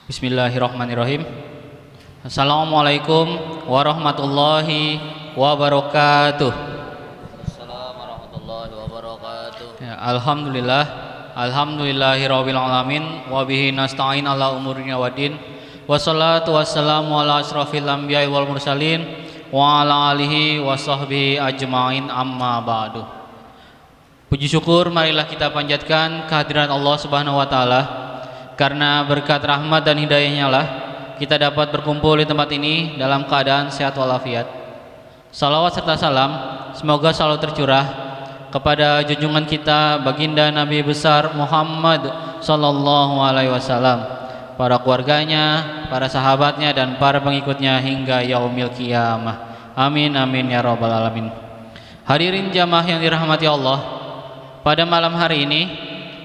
Bismillahirrahmanirrahim. Assalamualaikum warahmatullahi wabarakatuh. Assalamualaikum warahmatullahi wabarakatuh. Ya, alhamdulillahirabbil alamin wa bihi nasta'in ala umurina waddin. Wassalatu wassalamu ala asrofil anbiya'i wal mursalin wa ala alihi wa sahbihi ajma'in, amma ba'du. Puji syukur marilah kita panjatkan kehadiran Allah Subhanahu wa taala. Karena berkat rahmat dan hidayahnya lah kita dapat berkumpul di tempat ini dalam keadaan sehat walafiat. Salawat serta salam semoga selalu tercurah kepada junjungan kita baginda Nabi besar Muhammad sallallahu alaihi wasallam, para keluarganya, para sahabatnya dan para pengikutnya hingga yaumil qiyamah. Amin amin ya rabbal alamin. Hadirin jamaah yang dirahmati Allah, pada malam hari ini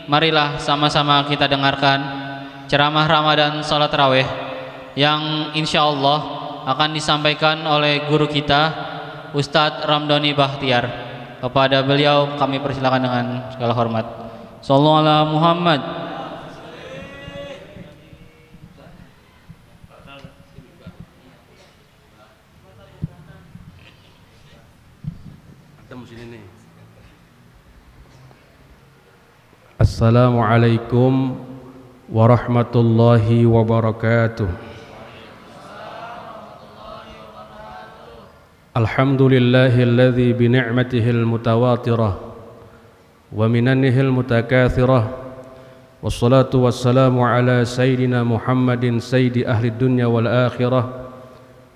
marilah sama-sama kita dengarkan ceramah Ramadan salat tarawih yang insya Allah akan disampaikan oleh guru kita Ustadz Ramdhani Bahtiar. Kepada beliau kami persilakan dengan segala hormat. Sallallahu ala Muhammad. Assalamualaikum warahmatullahi wabarakatuh. Alhamdulillahilladzi bi ni'matihil mutawatirah wa minannihil mutakatsirah, wassalatu wassalamu ala sayyidina Muhammadin sayyidi ahli dunya wal akhirah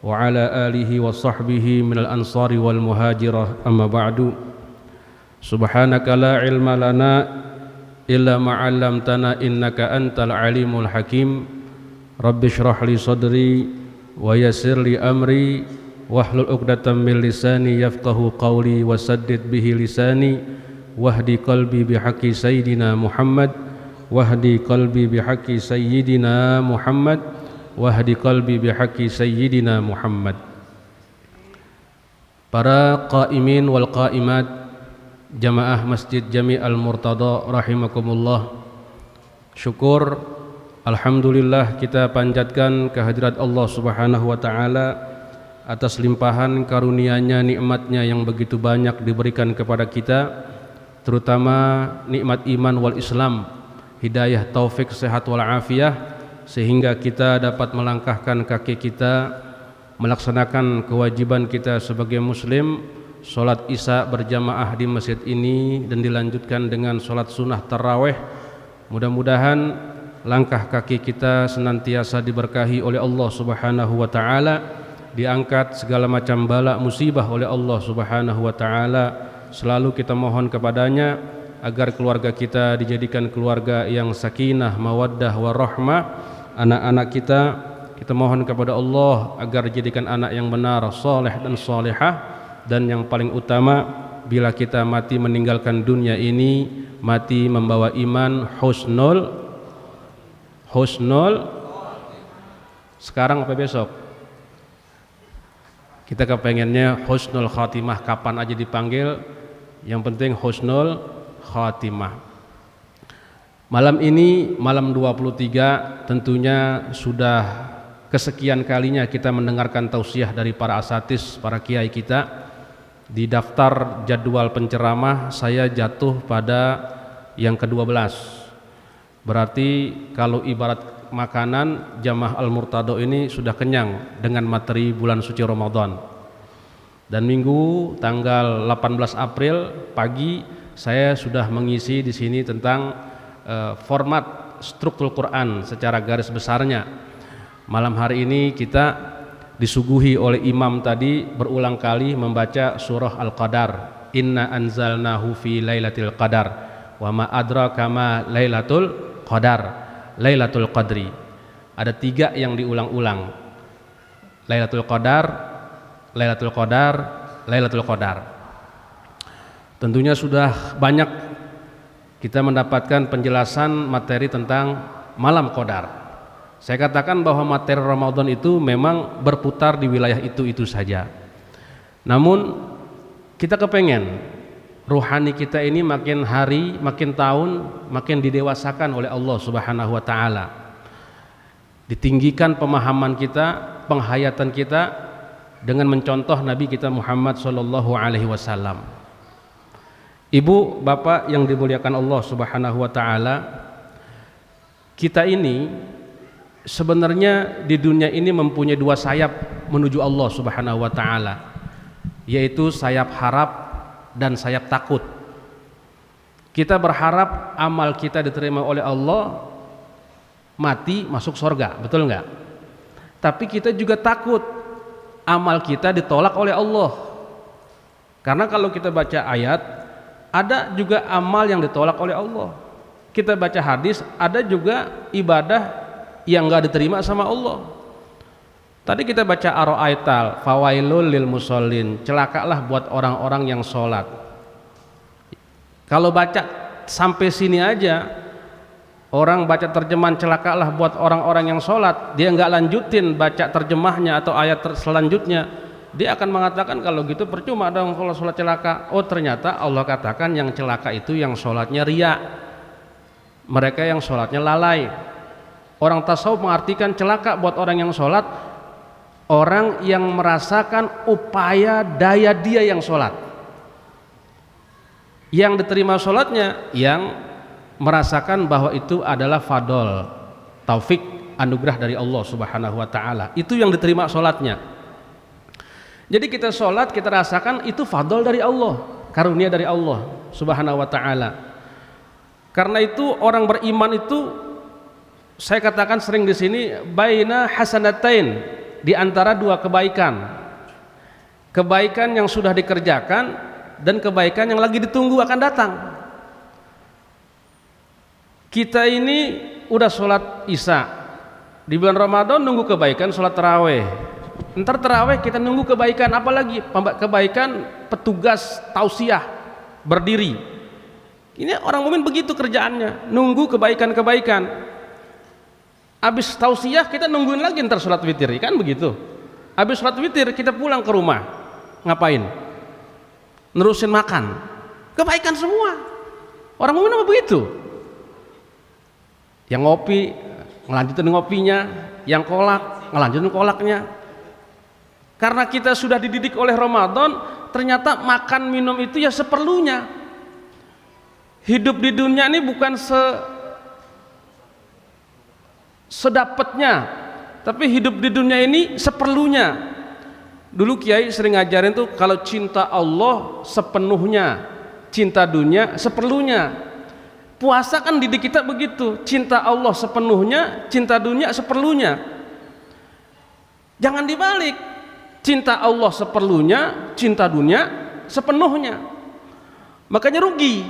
wa ala alihi wa sahbihi minal ansari wal muhajirah, amma ba'du. Subhanaka la ilma lana illa ma'allamtana innaka antal alimul hakim. Rabbi shrah li sadri wa yassir li amri wahlul 'uqdatam min lisani yafqahu qawli wasaddid bihi lisani wahdi qalbi bihaqqi sayyidina Muhammad wahdi qalbi bihaqqi sayyidina Muhammad wahdi qalbi bihaqqi sayyidina Muhammad. Para qaimin wal qaimat Jamaah Masjid Jami' Al-Murtada rahimakumullah, syukur alhamdulillah kita panjatkan kehadirat Allah Subhanahu wa taala atas limpahan karunia-Nya, nikmat-Nya yang begitu banyak diberikan kepada kita, terutama nikmat iman wal Islam, hidayah, taufik, sehat wal afiyah, sehingga kita dapat melangkahkan kaki kita melaksanakan kewajiban kita sebagai muslim, sholat isya berjamaah di masjid ini dan dilanjutkan dengan sholat sunnah tarawih. Mudah-mudahan langkah kaki kita senantiasa diberkahi oleh Allah Subhanahu wa taala, diangkat segala macam bala musibah oleh Allah Subhanahu wa taala. Selalu kita mohon kepadanya agar keluarga kita dijadikan keluarga yang sakinah, mawaddah, warahmah. Anak-anak kita mohon kepada Allah agar dijadikan anak yang benar, saleh dan salihah. Dan yang paling utama, bila kita mati meninggalkan dunia ini, mati membawa iman husnul sekarang apa besok? Kita kepengennya husnul khatimah, kapan aja dipanggil, yang penting husnul khatimah. Malam ini, malam 23, tentunya sudah kesekian kalinya kita mendengarkan tausiah dari para asatis, para kiai kita. Di daftar jadwal penceramah saya jatuh pada yang ke-12. Berarti kalau ibarat makanan, Jamaah Al-Murtada ini sudah kenyang dengan materi bulan suci Ramadan. Dan minggu tanggal 18 April pagi saya sudah mengisi di sini tentang format struktur Quran secara garis besarnya. Malam hari ini kita disuguhi oleh imam tadi berulang kali membaca surah Al-Qadar, inna anzalnahu fi lailatul qadar wa ma adraka ma lailatul qadar, lailatul qadri. Ada 3 yang diulang-ulang, lailatul qadar, lailatul qadar, lailatul qadar. Tentunya sudah banyak kita mendapatkan penjelasan materi tentang malam qadar. Saya katakan bahwa materi Ramadan itu memang berputar di wilayah itu saja. Namun kita kepengen ruhani kita ini makin hari, makin tahun, makin didewasakan oleh Allah Subhanahu wa taala. ditinggikan pemahaman kita, penghayatan kita dengan mencontoh Nabi kita Muhammad sallallahu alaihi wasallam. Ibu, bapak yang dimuliakan Allah Subhanahu wa taala, kita ini sebenarnya di dunia ini mempunyai dua sayap menuju Allah Subhanahu wa taala, yaitu sayap harap dan sayap takut. Kita berharap amal kita diterima oleh Allah, mati masuk surga, betul enggak? Tapi kita juga takut amal kita ditolak oleh Allah. Karena kalau kita baca ayat, ada juga amal yang ditolak oleh Allah. Kita baca hadis, ada juga ibadah yang enggak diterima sama Allah. Tadi kita baca ara'aital fawailul lil musallin, celakalah buat orang-orang yang sholat. Kalau baca sampai sini aja, orang baca terjemahan celakalah buat orang-orang yang sholat, dia nggak lanjutin baca terjemahnya atau ayat selanjutnya, dia akan mengatakan kalau gitu percuma dong kalau sholat celaka. Oh, ternyata Allah katakan yang celaka itu yang sholatnya riya, mereka yang sholatnya lalai. Orang tasawuf mengartikan celaka buat orang yang sholat, orang yang merasakan upaya daya dia yang sholat. Yang diterima sholatnya yang merasakan bahwa itu adalah fadol, taufik, anugerah dari Allah Subhanahu wa taala. Itu yang diterima sholatnya. Jadi kita sholat, kita rasakan itu fadol dari Allah, karunia dari Allah Subhanahu wa taala. Karena itu orang beriman itu, saya katakan sering di sini, baina hasanatain, di antara dua kebaikan. Kebaikan yang sudah dikerjakan dan kebaikan yang lagi ditunggu akan datang. Kita ini udah sholat isya di bulan Ramadan, nunggu kebaikan sholat taraweh. Ntar taraweh kita nunggu kebaikan apa lagi? Kebaikan petugas tausiah berdiri. Ini orang mukmin begitu kerjaannya, nunggu kebaikan-kebaikan. Habis tausiah kita nungguin lagi ntar sholat witir, kan begitu. Habis sholat witir kita pulang ke rumah, ngapain? Nerusin makan, kebaikan semua. Orang mukmin apa begitu? Yang ngopi ngelanjutin ngopinya, yang kolak ngelanjutin kolaknya. Karena kita sudah dididik oleh Ramadan, ternyata makan minum itu ya seperlunya. Hidup di dunia ini bukan sedapatnya, tapi hidup di dunia ini seperlunya. Dulu kiai sering ngajarin tuh, kalau cinta Allah sepenuhnya, cinta dunia seperlunya. Puasa kan didik kita begitu, cinta Allah sepenuhnya, cinta dunia seperlunya. Jangan dibalik, cinta Allah seperlunya, cinta dunia sepenuhnya. Makanya rugi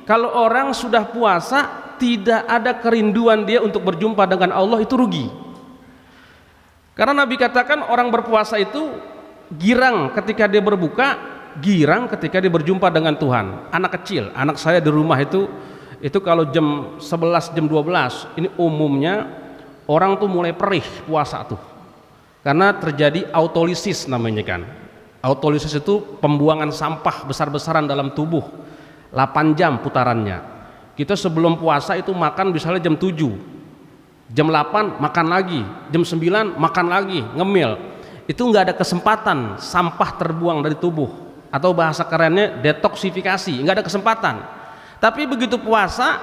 kalau orang sudah puasa tidak ada kerinduan dia untuk berjumpa dengan Allah, itu rugi. Karena Nabi katakan orang berpuasa itu girang ketika dia berbuka, girang ketika dia berjumpa dengan Tuhan. Anak kecil, anak saya di rumah itu kalau jam 11, jam 12 ini umumnya orang tuh mulai perih puasa tuh, karena terjadi autolisis namanya kan. Autolisis itu pembuangan sampah besar-besaran dalam tubuh, 8 jam putarannya. Kita sebelum puasa itu makan misalnya jam 7, jam 8 makan lagi, jam 9 makan lagi, ngemil. Itu nggak ada kesempatan sampah terbuang dari tubuh, atau bahasa kerennya detoksifikasi, nggak ada kesempatan. Tapi begitu puasa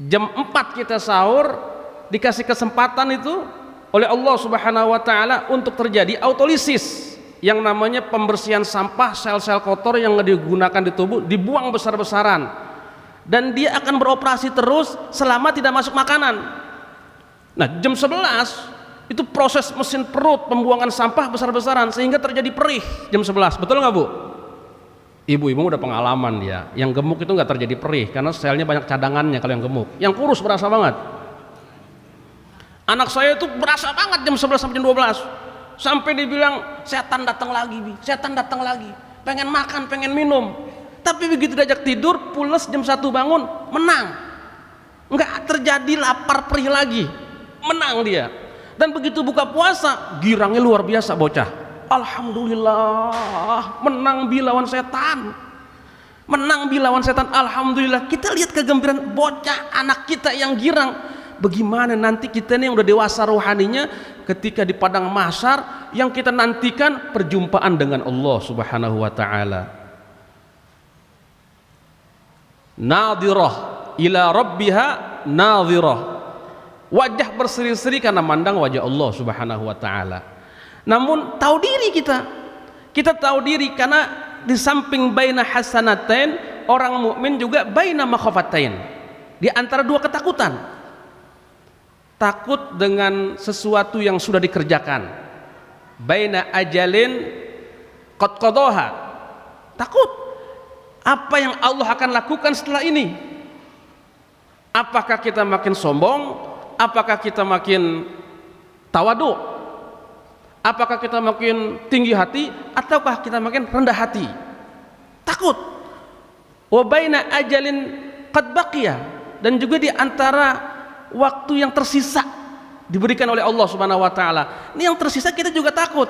jam 4 kita sahur, dikasih kesempatan itu oleh Allah Subhanahu wa taala untuk terjadi autolisis, yang namanya pembersihan sampah, sel-sel kotor yang digunakan di tubuh dibuang besar-besaran, dan dia akan beroperasi terus selama tidak masuk makanan. Nah, jam 11 itu proses mesin perut pembuangan sampah besar-besaran sehingga terjadi perih jam 11. Betul nggak Bu? Ibu-ibu udah pengalaman dia. Yang gemuk itu nggak terjadi perih karena selnya banyak cadangannya. Kalau yang gemuk, yang kurus berasa banget. Anak saya itu berasa banget jam 11 sampai jam 12, sampai dibilang setan datang lagi, Bi. Setan datang lagi, pengen makan, pengen minum. Tapi begitu diajak tidur, pules jam 1 bangun, menang. Nggak terjadi lapar perih lagi, menang dia. Dan begitu buka puasa, girangnya luar biasa bocah. Alhamdulillah, menang Bi lawan setan. Menang Bi lawan setan, alhamdulillah. Kita lihat kegembiraan bocah anak kita yang girang. bagaimana nanti kita nih yang udah dewasa rohaninya ketika di padang mahsyar yang kita nantikan perjumpaan dengan Allah Subhanahu wa taala. Nadhirah ila rabbiha nadhirah. Wajah berseri-seri karena mandang wajah Allah Subhanahu wa taala. Namun tahu diri kita tahu diri karena di samping baina hasanatain, orang mukmin juga baina makhafatain, di antara dua ketakutan. Takut dengan sesuatu yang sudah dikerjakan, baina ajalin qad qadaha, takut apa yang Allah akan lakukan setelah ini. Apakah kita makin sombong, apakah kita makin tawadu, apakah kita makin tinggi hati ataukah kita makin rendah hati. Takut. Wa baina ajalin qad baqiya, dan juga di antara waktu yang tersisa diberikan oleh Allah Subhanahu wa taala. Ini yang tersisa kita juga takut.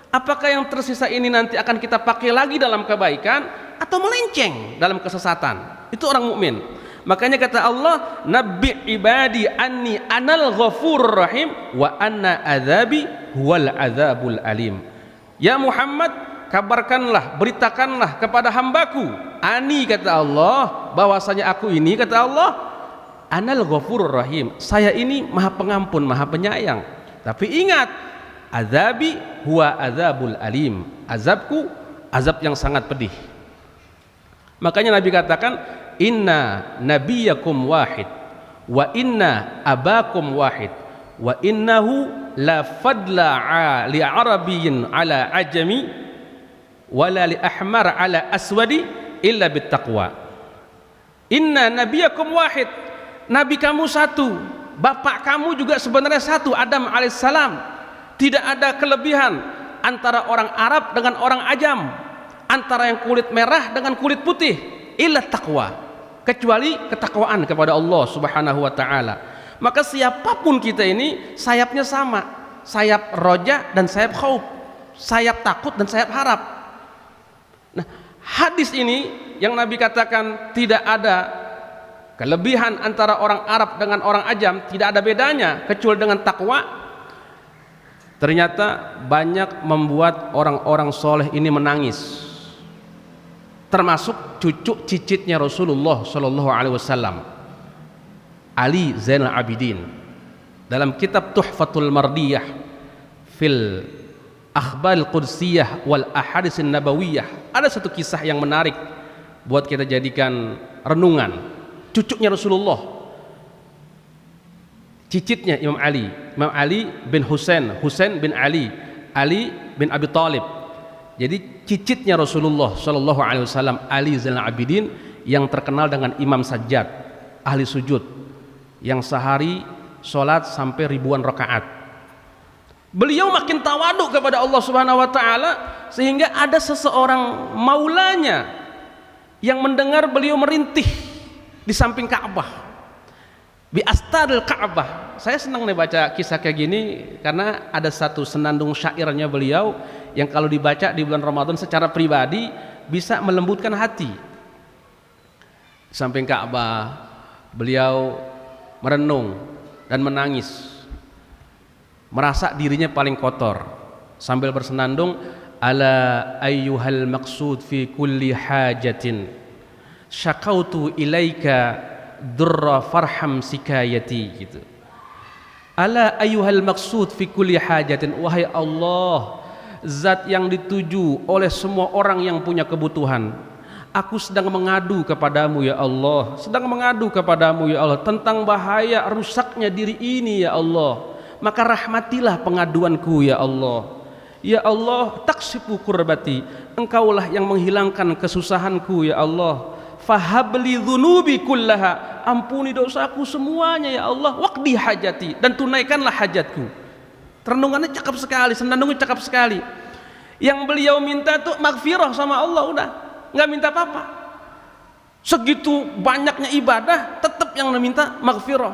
Apakah yang tersisa ini nanti akan kita pakai lagi dalam kebaikan atau melenceng dalam kesesatan? Itu orang mukmin. Makanya kata Allah, nabbi ibadi anni anal ghafurur rahim wa anna adzabi huwal adzabul alim. Ya Muhammad, kabarkanlah, beritakanlah kepada hambaku, ani kata Allah, bahwasanya aku ini kata Allah, anal ghafurur rahim, saya ini maha pengampun, maha penyayang. Tapi ingat, azabi huwa adzabul alim, azabku azab yang sangat pedih. Makanya Nabi katakan, inna nabiyakum wahid wa inna abakum wahid wa innahu la fadla li arabiyyin ala ajami wala li ahmar ala aswadi illa bittaqwa. Inna nabiyakum wahid, nabi kamu satu, bapak kamu juga sebenarnya satu, Adam alaihissalam. Tidak ada kelebihan antara orang Arab dengan orang Ajam, antara yang kulit merah dengan kulit putih, illa taqwa, kecuali ketakwaan kepada Allah Subhanahu wa taala. Maka siapapun kita ini sayapnya sama, sayap roja dan sayap khauf, sayap takut dan sayap harap. Nah, hadis ini yang Nabi katakan tidak ada kelebihan antara orang Arab dengan orang Ajam, tidak ada bedanya kecuali dengan takwa. Ternyata banyak membuat orang-orang soleh ini menangis, termasuk cucu cicitnya Rasulullah Shallallahu Alaihi Wasallam, Ali Zainal Abidin. Dalam kitab Tuhfatul Mardiyah fil Akhbar Qudsiyah wal Ahadits Nabawiyah, ada satu kisah yang menarik buat kita jadikan renungan. Cucunya Rasulullah, cicitnya Imam Ali bin Husain bin Ali bin Abi Thalib. Jadi cicitnya Rasulullah Shallallahu Alaihi Wasallam, Ali Zainal Abidin, yang terkenal dengan Imam Sajjad, ahli sujud, yang sehari sholat sampai ribuan rakaat. Beliau makin tawaduk kepada Allah Subhanahu Wa Taala sehingga ada seseorang maulanya yang mendengar beliau merintih di samping Ka'bah, bi astadil Ka'bah. Saya senang nih baca kisah kayak gini karena ada satu senandung syairnya beliau yang kalau dibaca di bulan Ramadan secara pribadi bisa melembutkan hati. Samping Ka'bah beliau merenung dan menangis, merasa dirinya paling kotor, sambil bersenandung, ala ayyuhal maqsud fi kulli hajatin syakautu ilaika durra farham sikayati, gitu. Ala ayyuhal maqsud fi kulli hajatin, wahai Allah, zat yang dituju oleh semua orang yang punya kebutuhan, aku sedang mengadu kepadamu ya Allah, sedang mengadu kepadamu ya Allah tentang bahaya rusaknya diri ini ya Allah, maka rahmatilah pengaduanku ya Allah. Ya Allah, taksifu kurbati, engkaulah yang menghilangkan kesusahanku ya Allah. Fahabli dzunubi kullaha, ampuni dosaku semuanya ya Allah. Waqdi hajati, dan tunaikanlah hajatku. Renungannya cakep sekali, senandungnya cakep sekali. Yang beliau minta tuh maghfirah sama Allah, udah nggak minta apa-apa. Segitu banyaknya ibadah tetap yang minta maghfirah.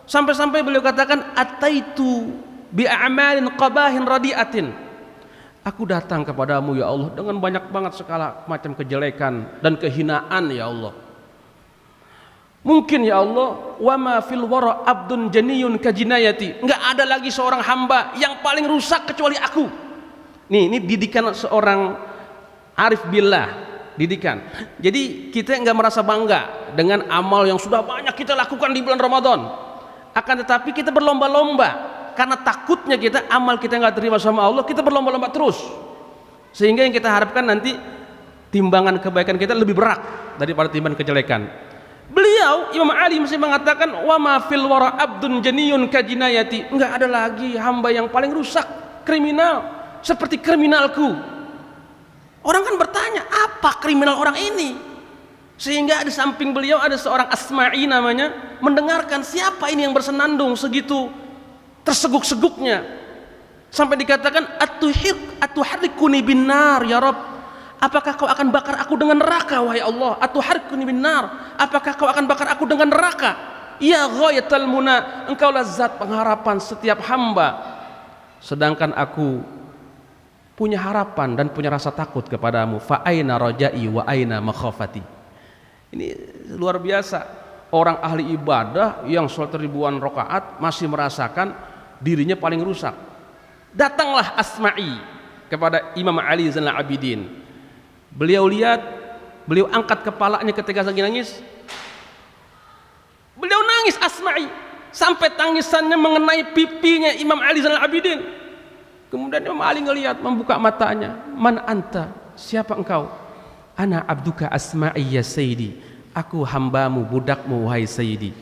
Sampai-sampai beliau katakan, ataitu bi a'malin qabahin radiatin, aku datang kepadamu ya Allah dengan banyak banget segala macam kejelekan dan kehinaan ya Allah. Mungkin ya Allah, wa ma fil wara abdun janiyun kajinayati. Enggak ada lagi seorang hamba yang paling rusak kecuali aku. Ini didikan seorang arif billah, didikan. Jadi kita enggak merasa bangga dengan amal yang sudah banyak kita lakukan di bulan Ramadan. Akan tetapi kita berlomba-lomba karena takutnya kita amal kita enggak terima sama Allah, kita berlomba-lomba terus. Sehingga yang kita harapkan nanti timbangan kebaikan kita lebih berat daripada timbangan kejelekan. Beliau Imam Ali masih mengatakan wa ma fil wara abdun janiyun kajinayati. Enggak ada lagi hamba yang paling rusak, kriminal seperti kriminalku. Orang kan bertanya, apa kriminal orang ini? Sehingga di samping beliau ada seorang Asma'i namanya, mendengarkan siapa ini yang bersenandung segitu terseguk-seguknya. Sampai dikatakan atuharrikuni binnar ya Rabb. Apakah kau akan bakar aku dengan neraka wahai Allah? Atuharrikuni binnar. Apakah kau akan bakar aku dengan neraka? Ya ghayatal muna, engkaulah zat pengharapan setiap hamba. Sedangkan aku punya harapan dan punya rasa takut kepadamu. Fa aina rajai wa aina makhafati. Ini luar biasa. Orang ahli ibadah yang sholat ribuan rakaat masih merasakan dirinya paling rusak. Datanglah Asma'i kepada Imam Ali Zainal Abidin. Beliau lihat, beliau angkat kepalanya ketika lagi nangis. Beliau nangis Asma'i sampai tangisannya mengenai pipinya Imam Ali Zainal Abidin. Kemudian Imam Ali ngelihat, membuka matanya. Man anta? Siapa engkau? Ana abduka Asma'i ya Sayyidi. Aku hambamu, budakmu wahai Sayyidi.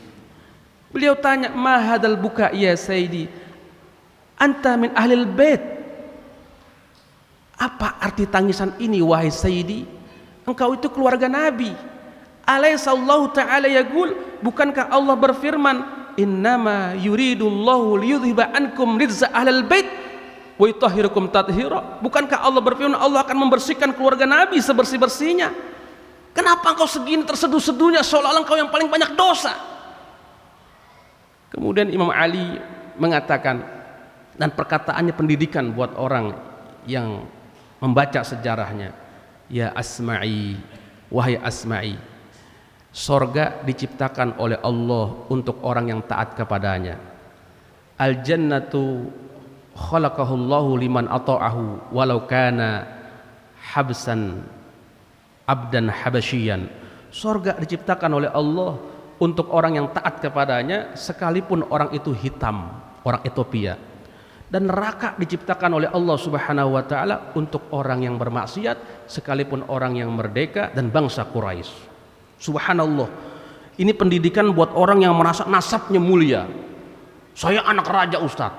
Beliau tanya, ma hadal buka ya Sayyidi? Anta min ahlil bait. Apa arti tangisan ini wahai Sayyidi? Engkau itu keluarga Nabi. Alaihissallahu ta'ala yaqul, bukankah Allah berfirman, innama yuridullahu liyudhiba ankum ridza ahlal bait wa yutahhirukum tathira. Bukankah Allah berfirman Allah akan membersihkan keluarga Nabi sebersih-bersihnya? Kenapa engkau segini terseduh-seduhnya seolah-olah engkau yang paling banyak dosa? Kemudian Imam Ali mengatakan, dan perkataannya pendidikan buat orang yang membaca sejarahnya, ya Asma'i, wahai Asma'i, sorga diciptakan oleh Allah untuk orang yang taat kepadanya. Al jannatu khalaqahullahu liman ata'ahu walau kana habsan abdan habasyian. Sorga diciptakan oleh Allah untuk orang yang taat kepadanya sekalipun orang itu hitam, orang Ethiopia. Dan neraka diciptakan oleh Allah Subhanahu wa taala untuk orang yang bermaksiat sekalipun orang yang merdeka dan bangsa Quraisy. Subhanallah. Ini pendidikan buat orang yang merasa nasabnya mulia. Saya anak raja Ustaz.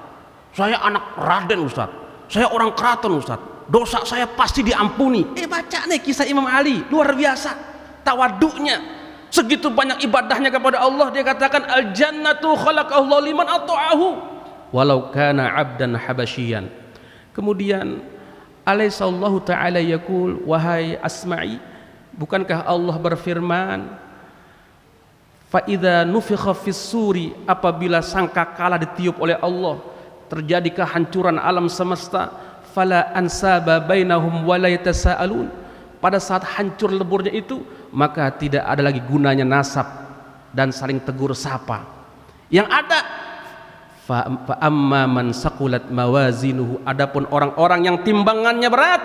Saya anak raden Ustaz. Saya orang keraton Ustaz. Dosa saya pasti diampuni. Baca nih kisah Imam Ali, luar biasa. Tawaduknya, segitu banyak ibadahnya kepada Allah. Dia katakan al jannatu khalaqallahu liman ata'ahu walau kana abdan habasyian. Kemudian alaihissallahu ta'ala yaqul, wahai Asma'i, bukankah Allah berfirman, fa idza nufikha fis suri, apabila sangkakala ditiup oleh Allah, terjadi kehancuran alam semesta, fala ansaba bainahum wala yatasaalun. Pada saat hancur leburnya itu, maka tidak ada lagi gunanya nasab dan saling tegur sapa. Yang ada fa amma man saqulat mawazinuhu, adapun orang-orang yang timbangannya berat,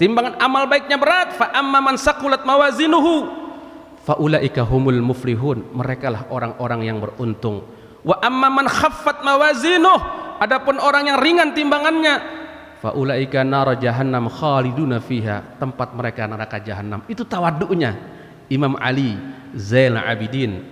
timbangan amal baiknya berat, fa amma man saqulat mawazinuhu fa ulaika humul muflihun, merekalah orang-orang yang beruntung. Wa amma man khaffat mawazinuh, adapun orang yang ringan timbangannya, fa ulaika nar jahannam khaliduna fiha, tempat mereka neraka jahanam. Itu tawaduknya Imam Ali Zainal Abidin,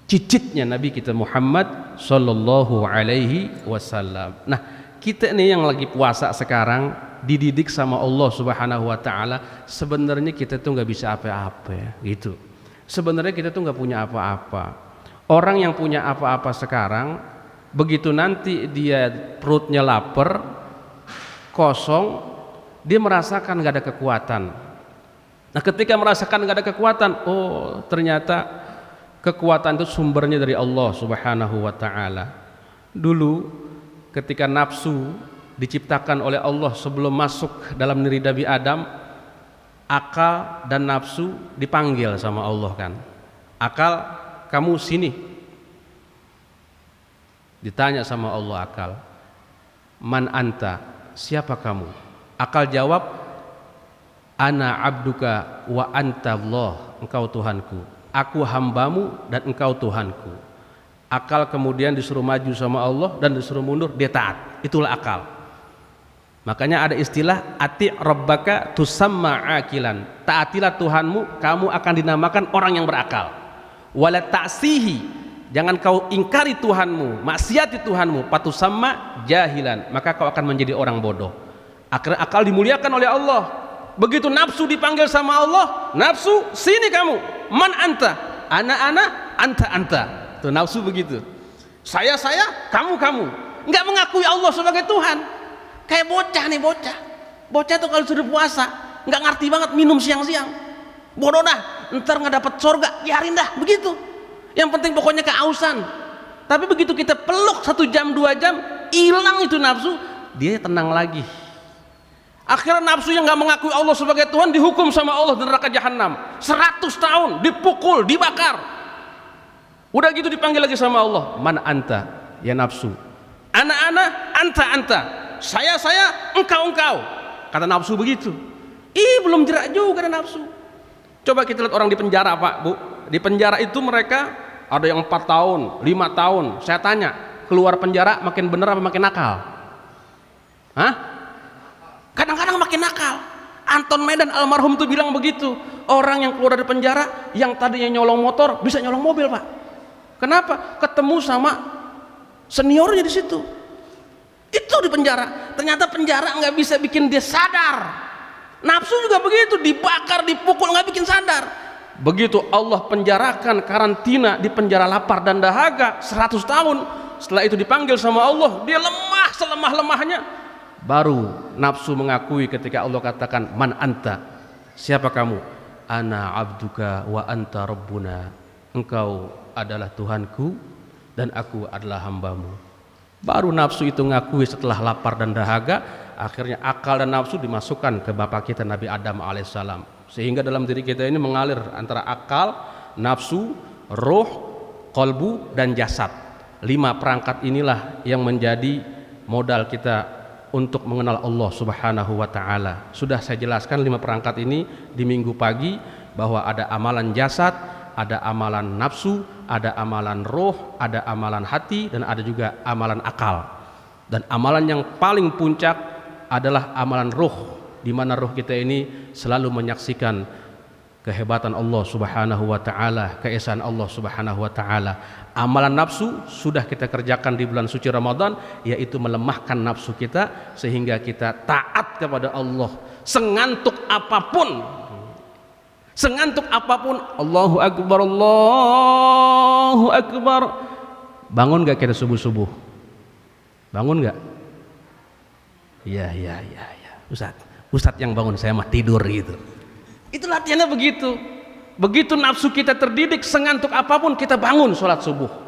cicitnya Nabi kita Muhammad sallallahu alaihi wasallam. Nah, kita nih yang lagi puasa sekarang dididik sama Allah Subhanahu wa taala, sebenarnya kita tuh nggak bisa apa-apa ya, gitu. Sebenarnya kita tuh nggak punya apa-apa. Orang yang punya apa-apa sekarang, begitu nanti dia perutnya lapar, kosong, dia merasakan nggak ada kekuatan. Nah, ketika merasakan nggak ada kekuatan, oh ternyata kekuatan itu sumbernya dari Allah Subhanahu wa taala. Dulu ketika nafsu diciptakan oleh Allah sebelum masuk dalam diri Nabi Adam, akal dan nafsu dipanggil sama Allah kan. Akal, kamu sini. Ditanya sama Allah akal, man anta, siapa kamu? Akal jawab, ana abduka wa anta Allah, engkau Tuhanku. Aku hambamu dan engkau Tuhanku. Akal kemudian disuruh maju sama Allah dan disuruh mundur, dia taat. Itulah akal. Makanya ada istilah ati rabbaka tusamma akilan. Taatilah Tuhanmu, kamu akan dinamakan orang yang berakal. Wala ta'sihi, jangan kau ingkari Tuhanmu, maksiati Tuhanmu, patusamma jahilan, maka kau akan menjadi orang bodoh. Akhirnya akal dimuliakan oleh Allah. Begitu nafsu dipanggil sama Allah, nafsu sini kamu, man anta, ana, anta. Tuh nafsu begitu. Saya, kamu. Enggak mengakui Allah sebagai Tuhan. Kayak bocah nih, bocah tuh kalau sudah puasa enggak ngerti banget minum siang-siang. Bodoh dah, ntar nggak dapat surga, biarin dah begitu. Yang penting pokoknya kehausan. Tapi begitu kita peluk 1 jam 2 jam, hilang itu nafsu, dia tenang lagi. Akhirnya nafsu yang nggak mengakui Allah sebagai Tuhan dihukum sama Allah di neraka jahanam 100 tahun, dipukul, dibakar. Udah gitu dipanggil lagi sama Allah, man anta, ya nafsu. Ana, anta. Saya, engkau. Kata nafsu begitu. Belum jerak juga ada nafsu. Coba kita lihat orang di penjara, Pak, Bu. Di penjara itu mereka ada yang 4 tahun, 5 tahun. Saya tanya, keluar penjara makin bener apa makin nakal? Hah? Kadang-kadang makin nakal. Anton Medan almarhum tuh bilang begitu. Orang yang keluar dari penjara, yang tadinya nyolong motor bisa nyolong mobil, Pak. Kenapa? Ketemu sama seniornya di situ. Itu di penjara. Ternyata penjara nggak bisa bikin dia sadar. Nafsu juga begitu, dibakar, dipukul, nggak bikin sadar. Begitu Allah penjarakan, karantina di penjara lapar dan dahaga 100 tahun. Setelah itu dipanggil sama Allah, dia lemah selemah-lemahnya. Baru nafsu mengakui ketika Allah katakan, man anta, siapa kamu? Ana abduka wa anta rabbuna, engkau adalah Tuhanku dan aku adalah hambamu. Baru nafsu itu ngakui setelah lapar dan dahaga. Akhirnya akal dan nafsu dimasukkan ke bapak kita Nabi Adam alaihissalam, sehingga dalam diri kita ini mengalir antara akal, nafsu, roh, kolbu, dan jasad. 5 perangkat inilah yang menjadi modal kita untuk mengenal Allah subhanahu wa ta'ala. Sudah saya jelaskan 5 perangkat ini di minggu pagi, bahwa ada amalan jasad, ada amalan nafsu, ada amalan roh, ada amalan hati, dan ada juga amalan akal. Dan amalan yang paling puncak adalah amalan ruh, di mana ruh kita ini selalu menyaksikan kehebatan Allah subhanahu wa ta'ala, keesaan Allah subhanahu wa ta'ala. Amalan nafsu sudah kita kerjakan di bulan suci Ramadan, yaitu melemahkan nafsu kita sehingga kita taat kepada Allah sengantuk apapun. Allahu Akbar, Allahu Akbar. Bangun gak kita subuh-subuh? Bangun gak? Iya. Ustadz yang bangun, saya mah tidur gitu. Itu latihannya begitu. Begitu nafsu kita terdidik, sengantuk apapun kita bangun sholat subuh.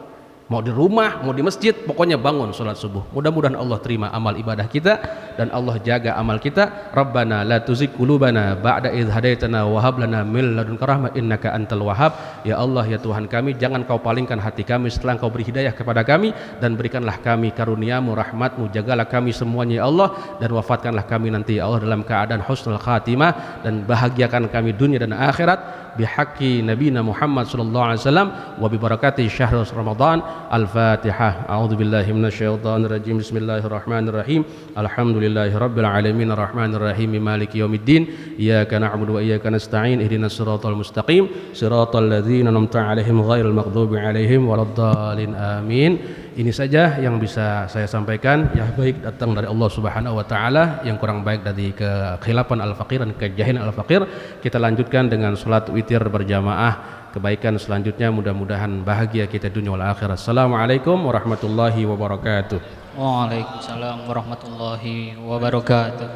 Mau di rumah, mau di masjid, pokoknya bangun sholat subuh. Mudah-mudahan Allah terima amal ibadah kita dan Allah jaga amal kita. Rabbana la tuzigh qulubana ba'da idh hadaitana wa hab lana min ladunka rahmah innaka antal wahhab. Ya Allah, ya Tuhan kami, jangan kau palingkan hati kami setelah kau beri hidayah kepada kami, dan berikanlah kami karuniamu, rahmatmu, jagalah kami semuanya ya Allah, dan wafatkanlah kami nanti ya Allah dalam keadaan husnul khatimah, dan bahagiakan kami dunia dan akhirat bihaqqi nabiyina Muhammad sallallahu alaihi wasallam wa bi barakati syahr Ramadan. Al-Fatihah. A'udzubillahi minasyaitonir rajim. Bismillahirrahmanirrahim. Alhamdulillahirabbil alamin arrahmanirrahim maliki yaumiddin. Iyyaka na'budu wa iyyaka nasta'in. Ihdinas siratal mustaqim. Siratal ladzina an'amta 'alaihim ghairil maghdubi 'alaihim waladdallin. Amin. Ini saja yang bisa saya sampaikan. Yang baik datang dari Allah Subhanahu wa taala, yang kurang baik dari kekhilafan al-faqir dan kejahilan al-faqir. Kita lanjutkan dengan salat witir berjamaah. Kebaikan selanjutnya mudah-mudahan bahagia kita dunia wal akhirat. Assalamualaikum warahmatullahi wabarakatuh. Waalaikumsalam warahmatullahi wabarakatuh.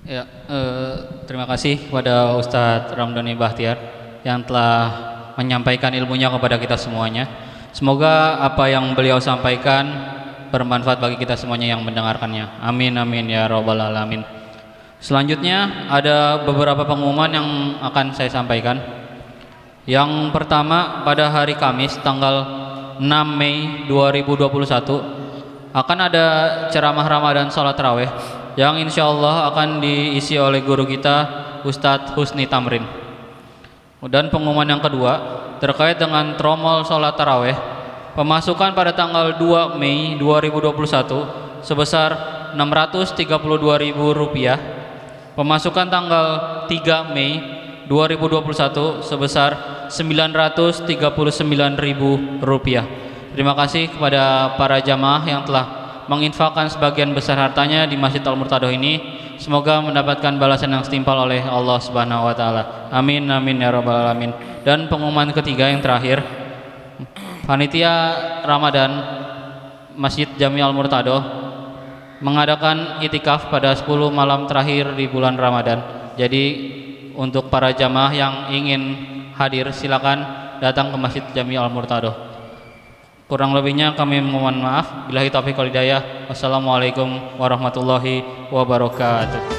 Ya, terima kasih kepada Ustadz Ramdhani Bahtiar yang telah menyampaikan ilmunya kepada kita semuanya. Semoga apa yang beliau sampaikan bermanfaat bagi kita semuanya yang mendengarkannya. Amin amin ya rabbal alamin. Selanjutnya ada beberapa pengumuman yang akan saya sampaikan. Yang pertama, pada hari Kamis tanggal 6 Mei 2021 akan ada ceramah Ramadan Salat Tarawih yang insya Allah akan diisi oleh guru kita Ustadz Husni Tamrin. Dan pengumuman yang kedua terkait dengan tromol Salat Tarawih, pemasukan pada tanggal 2 Mei 2021 sebesar Rp632.000, pemasukan tanggal 3 Mei 2021 sebesar Rp939.000. Terima kasih kepada para jamaah yang telah menginfakkan sebagian besar hartanya di Masjid Al-Murtadoh ini. Semoga mendapatkan balasan yang setimpal oleh Allah Subhanahu wa taala. Amin amin ya rabbal alamin. Dan pengumuman ketiga yang terakhir, panitia Ramadan Masjid Jami Al-Murtadoh mengadakan itikaf pada 10 malam terakhir di bulan Ramadan. Jadi untuk para jamaah yang ingin hadir silakan datang ke Masjid Jami Al-Murtadoh. Kurang lebihnya kami mohon maaf. Billahi taufiq wal hidayah. Wassalamualaikum warahmatullahi wabarakatuh.